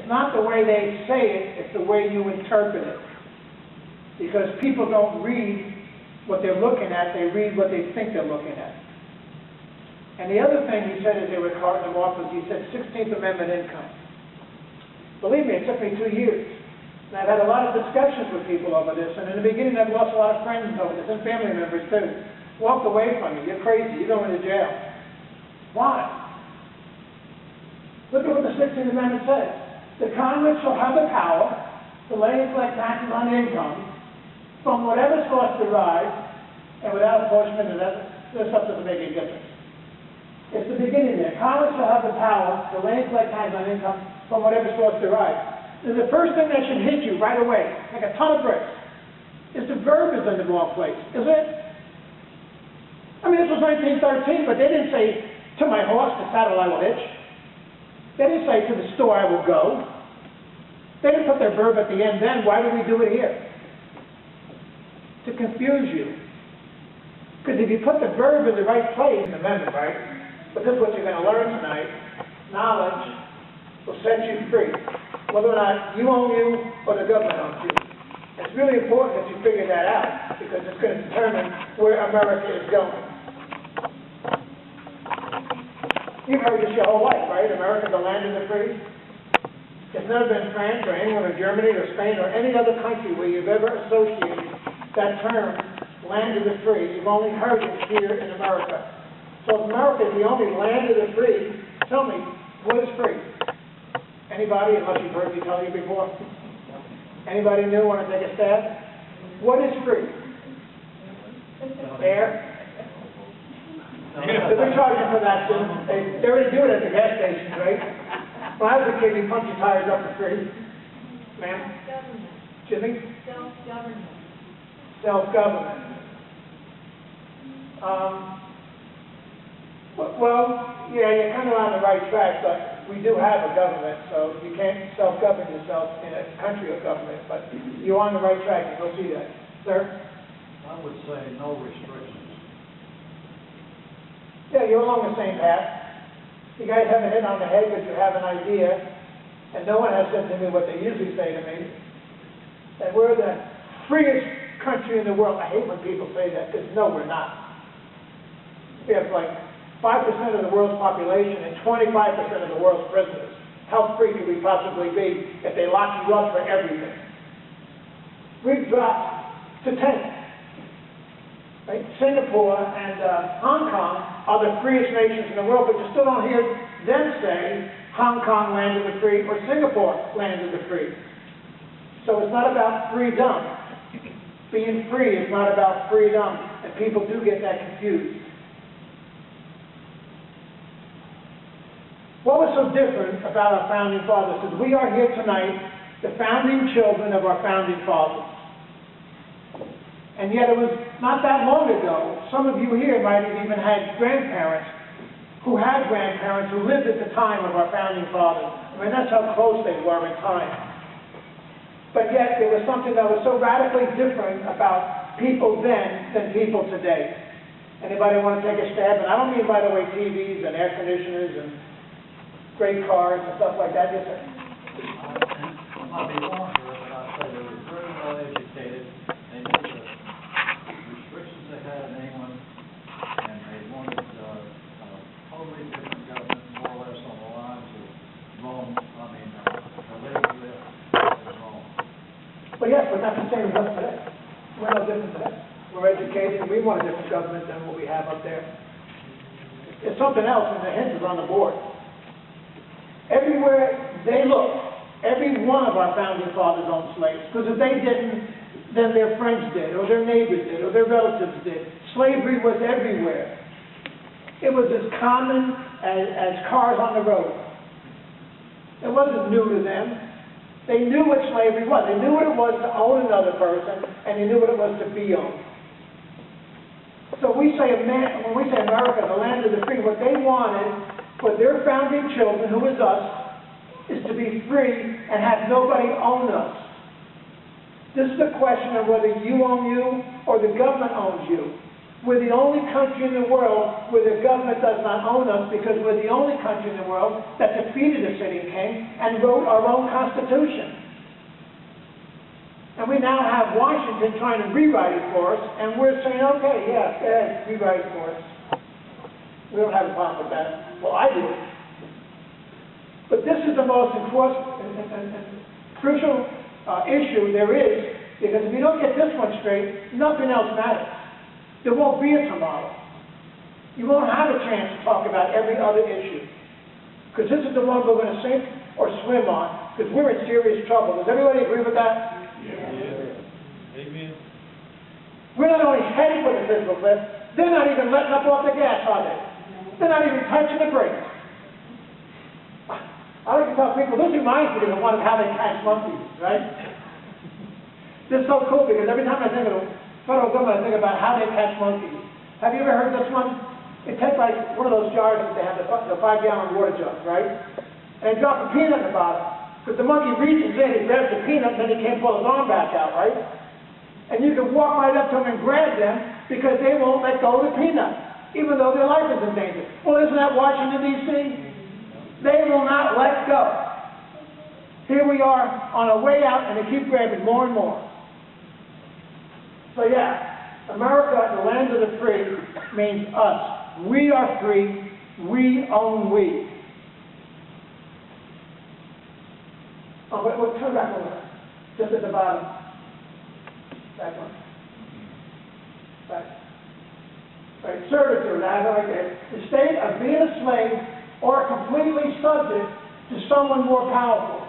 not the way they say it, it's the way you interpret it. Because people don't read what they're looking at, they read what they think they're looking at. And the other thing he said as they were carting him off was he said 16th Amendment income. Believe me, it took me 2 years. And I've had a lot of discussions with people over this, and in the beginning I've lost a lot of friends over this, and family members too. Walked away from you, you're crazy, you're going to jail. Why? Look at what the 16th Amendment says. The Congress shall have the power to lay and collect taxes on income from whatever source derived, and without apportionment, this stuff doesn't make any difference. It's the beginning there. Congress shall have the power to lay and collect taxes on income from whatever source derived. And the first thing that should hit you right away, like a ton of bricks, is the verb is in the wrong place, is it? I mean, this was 1913, but they didn't say, to my horse, the saddle I will hitch. They didn't say, to the store I will go. They didn't put their verb at the end then. Why do we do it here? To confuse you. Because if you put the verb in the right place, in the amendment, right? But this is what you're going to learn tonight. Knowledge will set you free, whether or not you own you or the government owns you. It's really important that you figure that out, because it's going to determine where America is going. You've heard this your whole life, right? America's the land of the free. It's never been France or England or Germany or Spain or any other country where you've ever associated that term, land of the free. You've only heard it here in America. So if America is the only land of the free, tell me, what is free? Anybody, unless you've heard me tell you before? Anybody new want to take a stab? What is free? Air? They're charging for that too. They already do it at the gas stations, right? When I was a kid, you punch your tires up for free. Ma'am? Government. Excuse me? Self-government. Self-government. Well, yeah, you're kind of on the right track, but we do have a government, so you can't self-govern yourself in a country of government, but you're on the right track, and you'll see that. Sir? I would say no restrictions. Yeah, you're along the same path. You guys haven't hit on the head, but you have an idea, and no one has said to me what they usually say to me, that we're the freest country in the world. I hate when people say that, because no, we're not. We have like 5% of the world's population and 25% of the world's prisoners. How free could we possibly be if they lock you up for everything? We've dropped to 10. Right? Singapore and Hong Kong are the freest nations in the world, but you still don't hear them say Hong Kong land of the free or Singapore land of the free. So it's not about freedom. Being free is not about freedom, and people do get that confused. What was so different about our founding fathers is we are here tonight, the founding children of our founding fathers. And yet it was not that long ago, some of you here might have even had grandparents who lived at the time of our founding fathers. I mean, that's how close they were in time. But yet there was something that was so radically different about people then than people today. Anybody want to take a stab? And I don't mean, by the way, TVs and air conditioners and great cars and stuff like that. Yes, sir. I might be wrong here, but I'd say they were very well educated. They knew the restrictions they had in England, and they wanted a totally different government, more or less on the lines of Rome. I mean, Elizabeth and Rome. Well, yes, but that's the same as us today. We're no different today. We're educated. We want a different government than what we have up there. It's something else, and the hint is on the board. Everywhere they look, every one of our founding fathers owned slaves. Because if they didn't, then their friends did, or their neighbors did, or their relatives did. Slavery was everywhere. It was as common as cars on the road. It wasn't new to them. They knew what slavery was. They knew what it was to own another person, and they knew what it was to be owned. So when we say America, the land of the free, what they wanted for their founding children, who is us, is to be free and have nobody own us. This is a question of whether you own you or the government owns you. We're the only country in the world where the government does not own us, because we're the only country in the world that defeated the sitting king and wrote our own constitution. And we now have Washington trying to rewrite it for us, and we're saying, okay, yeah, go ahead, rewrite it for us. We don't have a problem with that. Well, I do. But this is the most important and crucial issue there is, because if you don't get this one straight, nothing else matters. There won't be a tomorrow. You won't have a chance to talk about every other issue, because this is the one we're going to sink or swim on, because we're in serious trouble. Does everybody agree with that? Yeah. Amen. We're not only heading for the physical cliff, they're not even letting up off the gas, are they? They're not even touching the brakes. I like to tell people, this reminds me of the one of how they catch monkeys, right? This is so cool, because every time I think of the federal government, I think about how they catch monkeys. Have you ever heard this one? They take like one of those jars that they have, the 5-gallon water jug, right? And they drop a peanut in the bottom. But the monkey reaches in, he grabs the peanut, and then he can't pull his arm back out, right? And you can walk right up to them and grab them, because they won't let go of the peanut, even though their life is in danger. Well, isn't that Washington, D.C.? They will not let go. Here we are on our way out, and they keep grabbing more and more. So yeah, America, the land of the free, means us. We are free. We own we. Oh, but turn back over. Just at the bottom. Back one. Back. Right, servitude. I like it. The state of being a slave or completely subject to someone more powerful.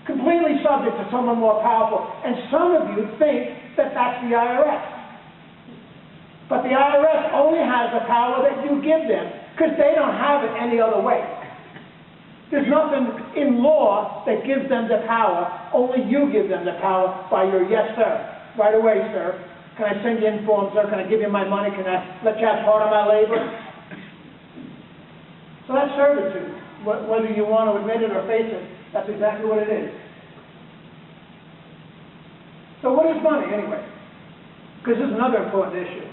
Completely subject to someone more powerful. And some of you think that that's the IRS. But the IRS only has the power that you give them, because they don't have it any other way. There's nothing in law that gives them the power. Only you give them the power by your yes, sir. Right away, sir. Can I send you in form, sir? Can I give you my money? Can I let you have part of my labor? So that's servitude. Whether you want to admit it or face it, that's exactly what it is. So what is money, anyway? Because this is another important issue.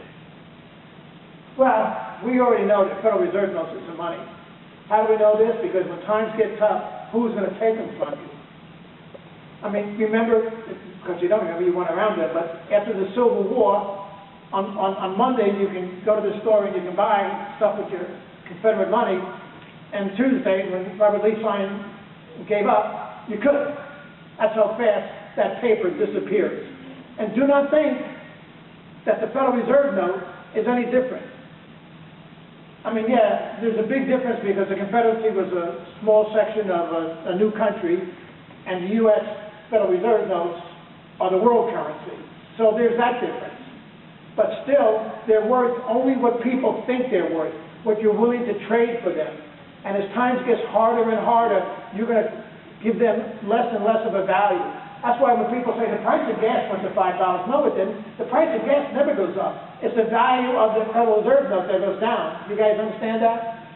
Well, we already know that Federal Reserve notes it's some money. How do we know this? Because when times get tough, who's going to take them from you? I mean, remember, because you don't remember, you weren't around then, but after the Civil War, on Monday you can go to the store and you can buy stuff with your Confederate money, and Tuesday, when Robert Lee signed gave up, you couldn't. That's how fast that paper disappears. And do not think that the Federal Reserve note is any different. I mean, yeah, there's a big difference, because the Confederacy was a small section of a new country, and the U.S. Federal Reserve notes are the world currency. So there's that difference. But still, they're worth only what people think they're worth, what you're willing to trade for them. And as times gets harder and harder, you're going to give them less and less of a value. That's why when people say the price of gas went to $5, no, it didn't. The price of gas never goes up. It's the value of the Federal Reserve note that goes down. You guys understand that?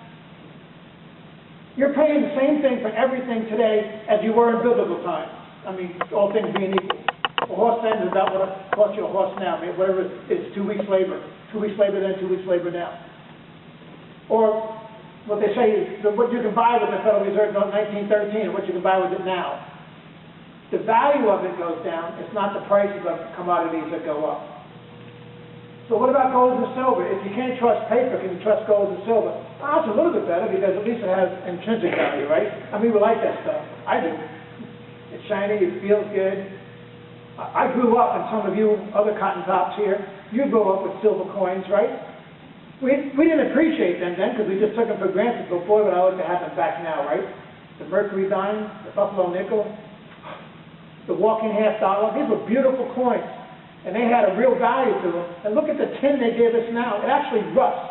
You're paying the same thing for everything today as you were in biblical times. I mean, all things being equal. A horse then is about what it costs you a horse now, whatever it is, 2 weeks labor. 2 weeks labor then, 2 weeks labor now. Or what they say is what you can buy with the Federal Reserve note in 1913 and what you can buy with it now. The value of it goes down. It's not the prices of commodities that go up. So what about gold and silver? If you can't trust paper, can you trust gold and silver? Well, it's a little bit better, because at least it has intrinsic value, right? I mean, we like that stuff. I do. It's shiny. It feels good. I grew up, and some of you other cotton tops here, you grew up with silver coins, right? We didn't appreciate them then, because we just took them for granted. But boy, would I like to have them back now, right? The Mercury dime, the Buffalo nickel, the walking $50. These were beautiful coins, and they had a real value to them. And look at the tin they give us now. It actually rusts.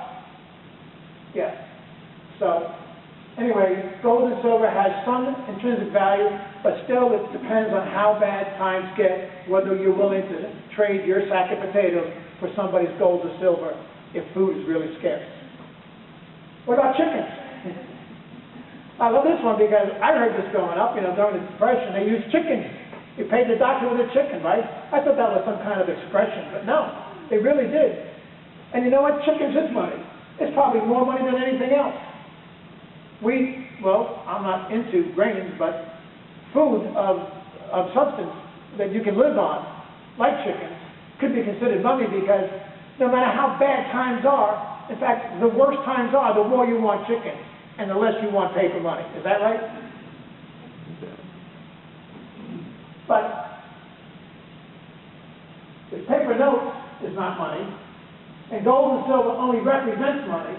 Yeah. So, anyway, gold and silver has some intrinsic value, but still it depends on how bad times get, whether you're willing to trade your sack of potatoes for somebody's gold or silver if food is really scarce. What about chickens? I love this one, because I heard this growing up, during the Depression, they used chickens. You paid the doctor with a chicken, right? I thought that was some kind of expression, but no, they really did. And you know what? Chickens is money. It's probably more money than anything else. Well, I'm not into grains, but food of substance that you can live on, like chickens, could be considered money because no matter how bad times are, in fact, the worse times are, the more you want chicken and the less you want paper money. Is that right? But if paper notes is not money, and gold and silver only represents money,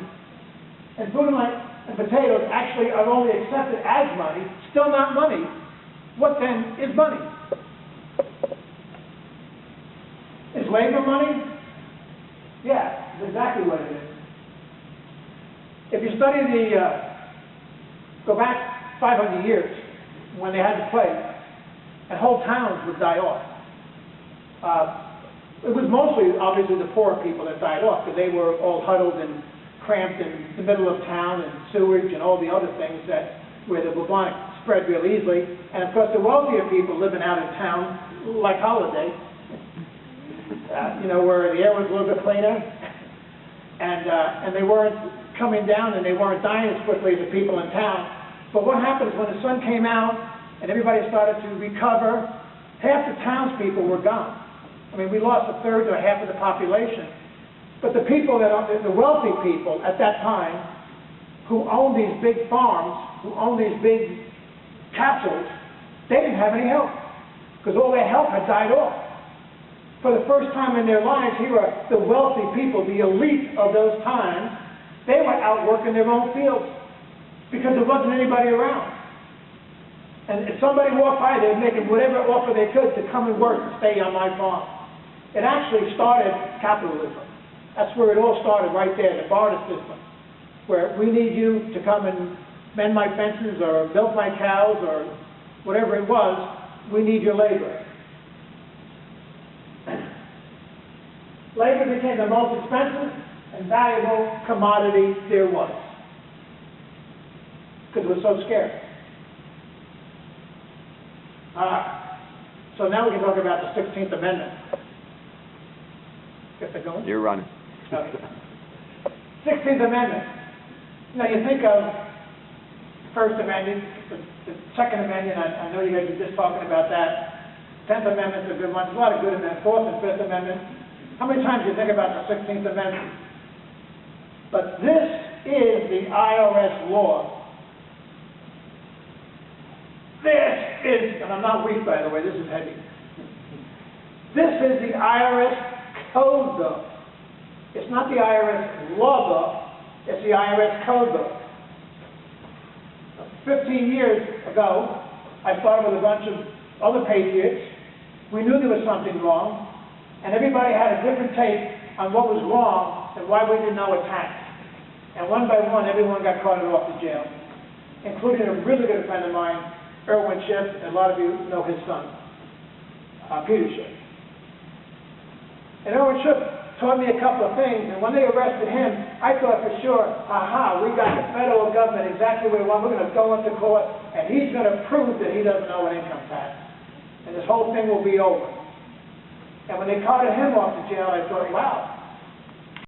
and food and potatoes actually are only accepted as money, still not money, what then is money? Is labor money? Yeah, it's exactly what it is. If you study go back 500 years, when they had the plague, and whole towns would die off. It was mostly, obviously, the poor people that died off, because they were all huddled and cramped in the middle of town, and sewage and all the other things where the bubonic spread real easily. And of course, the wealthier people living out in town, like Holiday, where the air was a little bit cleaner, and they weren't coming down and they weren't dying as quickly as the people in town. But what happens when the sun came out and everybody started to recover? Half the townspeople were gone. I mean, we lost a third to a half of the population. But the people the wealthy people at that time, who owned these big farms, who owned these big castles, they didn't have any help, because all their help had died off. For the first time in their lives, here are the wealthy people, the elite of those times. They were out working their own fields, because there wasn't anybody around. And if somebody walked by, they were making whatever offer they could to come and work and stay on my farm. It actually started capitalism. That's where it all started, right there, the barter system, where we need you to come and mend my fences or milk my cows or whatever it was. We need your labor. Labor became the most expensive and valuable commodity there was, because it was so scarce. So now we can talk about the 16th Amendment. Get that going? You're running. Okay. 16th Amendment. Now you think of First Amendment, the Second Amendment, I know you guys were just talking about that. 10th Amendment's a good one. There's a lot of good amendments. Fourth and Fifth Amendment. How many times do you think about the 16th Amendment? But this is the IRS law. This is, and I'm not weak, by the way, this is heavy. This is the IRS code book. It's not the IRS law book, it's the IRS code book. 15 years ago, I started with a bunch of other patriots. We knew there was something wrong, and everybody had a different take on what was wrong and why we didn't know a tax. And one by one, everyone got carted off to jail, including a really good friend of mine, Erwin Schiff, and a lot of you know his son, Peter Schiff. And Erwin Schiff taught me a couple of things, and when they arrested him, I thought for sure, aha, we got the federal government exactly where we want. We're going to go into court, and he's going to prove that he doesn't owe an income tax. And this whole thing will be over. And when they carted him off to jail, I thought, wow,